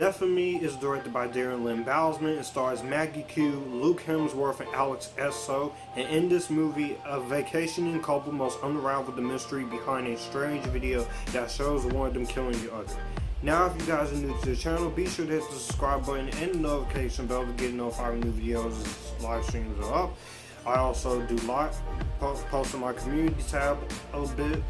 Death of Me is directed by Darren Lynn Bousman. It stars Maggie Q, Luke Hemsworth, and Alex Essoe. And in this movie, a vacationing couple must unravel the mystery behind a strange video that shows one of them killing the other. Now, if you guys are new to the channel, be sure to hit the subscribe button and the notification bell to get notified when new videos and live streams are up. I also do post on my community tab a bit.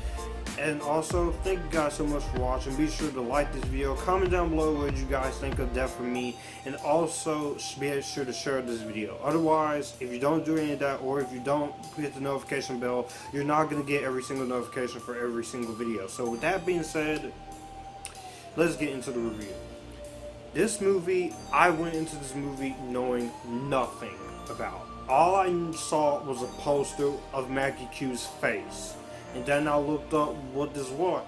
And also, thank you guys so much for watching. Be sure to like this video, comment down below what you guys think of Death of Me, and also be sure to share this video. Otherwise, if you don't do any of that, or if you don't hit the notification bell, you're not going to get every single notification for every single video. So with that being said, let's get into the review. This movie, I went into this movie knowing nothing about. All I saw was a poster of Maggie Q's face. And then I looked up what this was.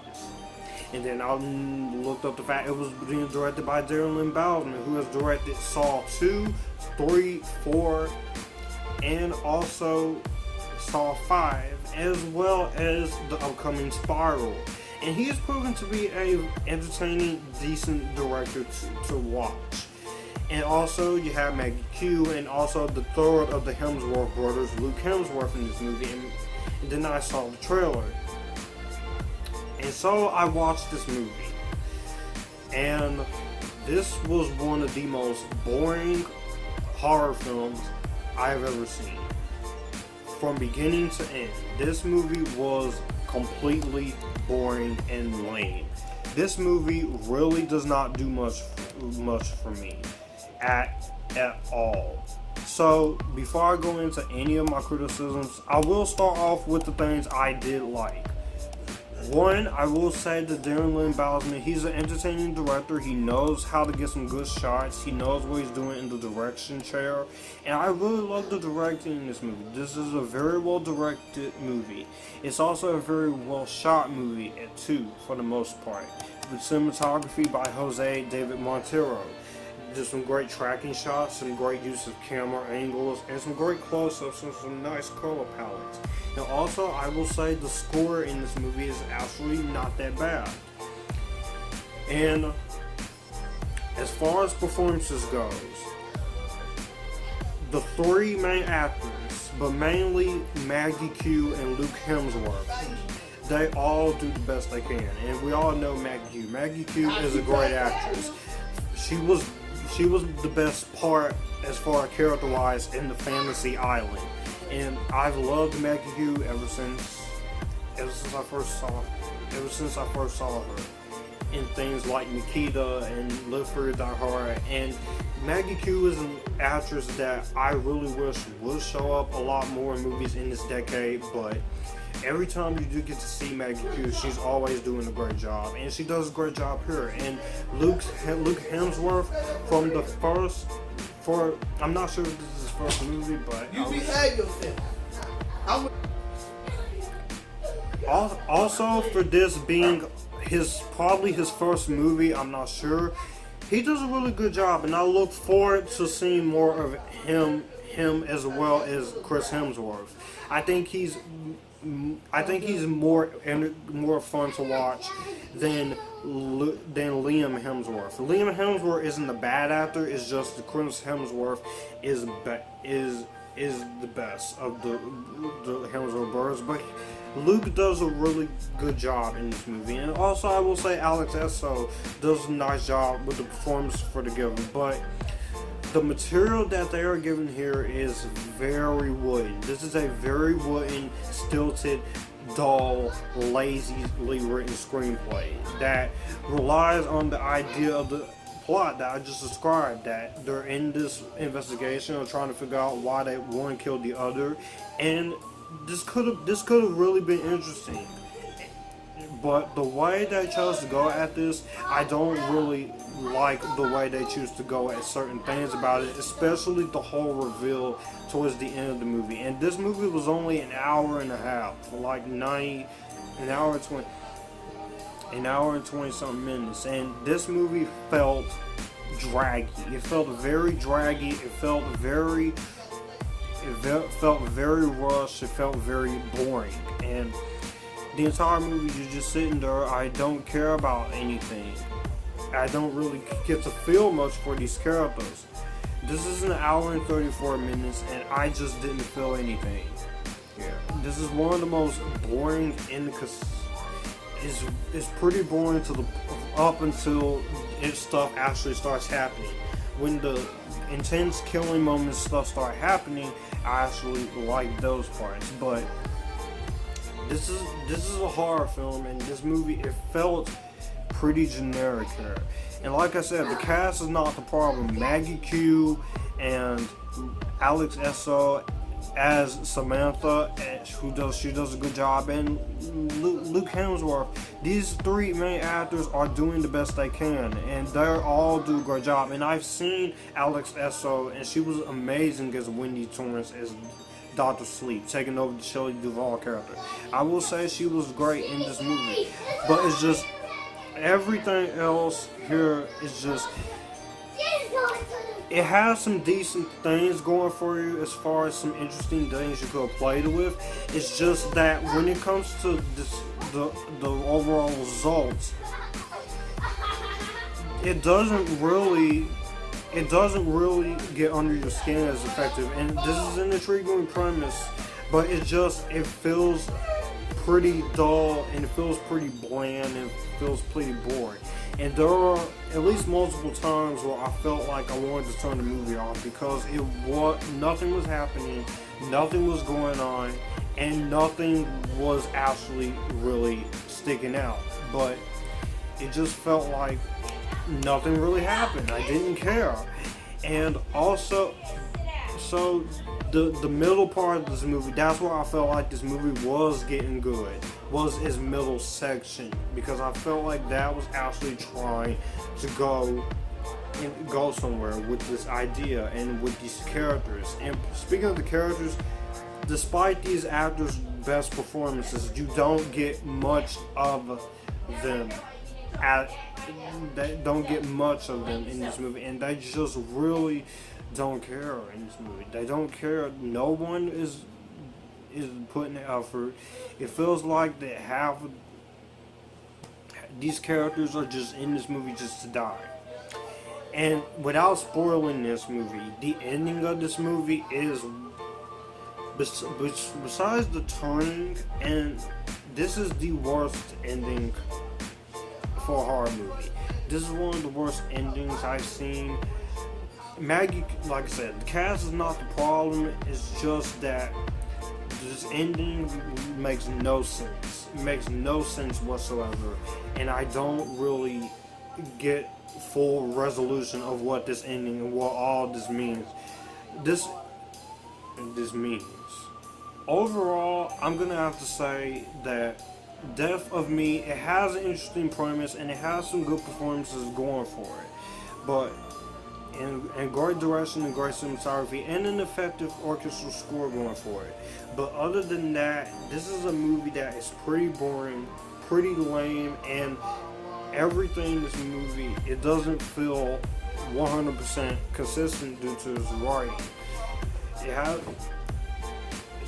And then I looked up the fact it was being directed by Darren Lynn Bousman, who has directed Saw 2, 3, 4, and also Saw 5, as well as the upcoming Spiral. And he has proven to be an entertaining, decent director to watch. And also, you have Maggie Q, and also the third of the Hemsworth brothers, Luke Hemsworth, in this movie. And then I saw the trailer. And so I watched this movie. And this was one of the most boring horror films I've ever seen. From beginning to end, this movie was completely boring and lame. This movie really does not do much for me at all. So before I go into any of my criticisms, I will start off with the things I did like. One, I will say that Darren Lynn Bousman, he's an entertaining director. He knows how to get some good shots. He knows what he's doing in the direction chair. And I really love the directing in this movie. This is a very well directed movie. It's also a very well shot movie too, for the most part. With cinematography by Jose David Montero. There's some great tracking shots, some great use of camera angles, and some great close-ups and some nice color palettes. And also, I will say the score in this movie is actually not that bad. And as far as performances goes, the three main actors, but mainly Maggie Q and Luke Hemsworth, they all do the best they can. And we all know Maggie Q. Maggie Q is a great actress. She was the best part as far as character-wise in the Fantasy Island, and I've loved Maggie Q ever since I first saw her in things like Nikita and Live Free Die Hard. And Maggie Q is an actress that I really wish would show up a lot more in movies in this decade, but every time you do get to see Maggie Q, she's always doing a great job, and she does a great job here. And Luke Hemsworth, from the first, I'm not sure if this is his first movie, but you behave yourself. Also, for this being probably his first movie, I'm not sure. He does a really good job, and I look forward to seeing more of him as well as Chris Hemsworth. I think he's more fun to watch than Liam Hemsworth. Liam Hemsworth isn't a bad actor. It's just that Chris Hemsworth is the best of the Hemsworth brothers. But Luke does a really good job in this movie, and also I will say Alex Essoe does a nice job with the performance for the given. But the material that they are given here is very wooden. This is a very wooden, stilted, dull, lazily written screenplay that relies on the idea of the plot that I just described, that they're in this investigation of trying to figure out why one killed the other, and this could have really been interesting. But the way they chose to go at this, I don't really like the way they choose to go at certain things about it, especially the whole reveal towards the end of the movie. And this movie was only an hour and a half, like an hour and 20 something minutes, and this movie felt draggy. It felt very draggy. It felt very rushed. It felt very boring, and the entire movie, you're just sitting there. I don't care about anything. I don't really get to feel much for these characters. This is an hour and 34 minutes, and I just didn't feel anything. Yeah, this is one of the most boring it's pretty boring up until stuff actually starts happening. When the intense killing moments stuff start happening, I actually like those parts. But this is a horror film, and this movie, it felt pretty generic here. And like I said, the cast is not the problem. Maggie Q and Alex Essoe as Samantha, she does a good job, and Luke Hemsworth. These three main actors are doing the best they can, and they all do a great job. And I've seen Alex Essoe, and she was amazing as Wendy Torrance as Dr. Sleep, taking over the Shelley Duvall character. I will say she was great in this movie, but it's just everything else here is just, it has some decent things going for you as far as some interesting things you could have played with. It's just that when it comes to the overall results, it doesn't really get under your skin as effective. And this is an intriguing premise, but it feels pretty dull, and it feels pretty bland, and it feels pretty boring. And there are at least multiple times where I felt like I wanted to turn the movie off because nothing was happening, nothing was going on, and nothing was actually really sticking out. But it just felt like nothing really happened. I didn't care. And also, so the middle part of this movie, that's where I felt like this movie was getting good, was its middle section, because I felt like that was actually trying to go somewhere with this idea and with these characters. And speaking of the characters, despite these actors' best performances, you don't get much of them. They don't get much of them in this movie, and they just really don't care in this movie. They don't care. No one is putting the effort. It feels like that these characters are just in this movie just to die. And without spoiling this movie, the ending of this movie is, besides the turning, and this is the worst ending for a horror movie. This is one of the worst endings I've seen. Maggie, like I said, the cast is not the problem. It's just that this ending makes no sense. It makes no sense whatsoever, and I don't really get full resolution of what this ending and what all this means. This means. Overall, I'm gonna have to say that Death of Me, it has an interesting premise and it has some good performances going for it, but and great direction and great cinematography and an effective orchestral score going for it. But other than that, this is a movie that is pretty boring, pretty lame, and everything in this movie, it doesn't feel 100% consistent due to its writing.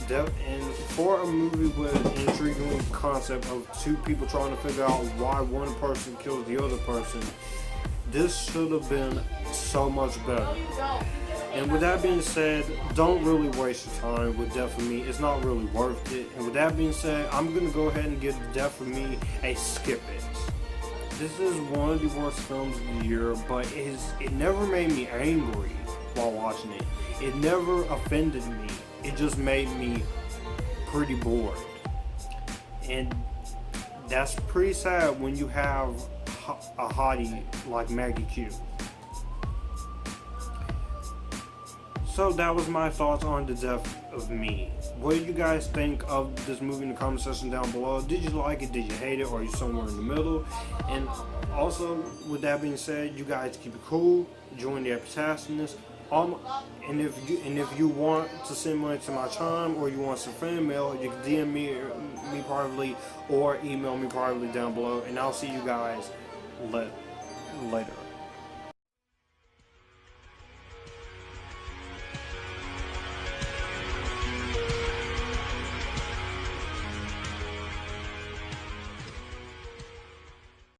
And for a movie with an intriguing concept of two people trying to figure out why one person kills the other person, this should have been so much better. And with that being said, don't really waste your time with Death of Me. It's not really worth it. And with that being said, I'm going to go ahead and give Death of Me a skip it. This is one of the worst films of the year, but it never made me angry while watching it. It never offended me. It just made me pretty bored. And that's pretty sad when you have a hottie like Maggie Q. So that was my thoughts on The Death of Me. What did you guys think of this movie in the comment section down below? Did you like it? Did you hate it? Or are you somewhere in the middle? And also, with that being said, you guys keep it cool. Join the Epictasticness. And if you want to send money to my channel, or you want some fan mail, you can DM me privately or email me privately down below. And I'll see you guys later.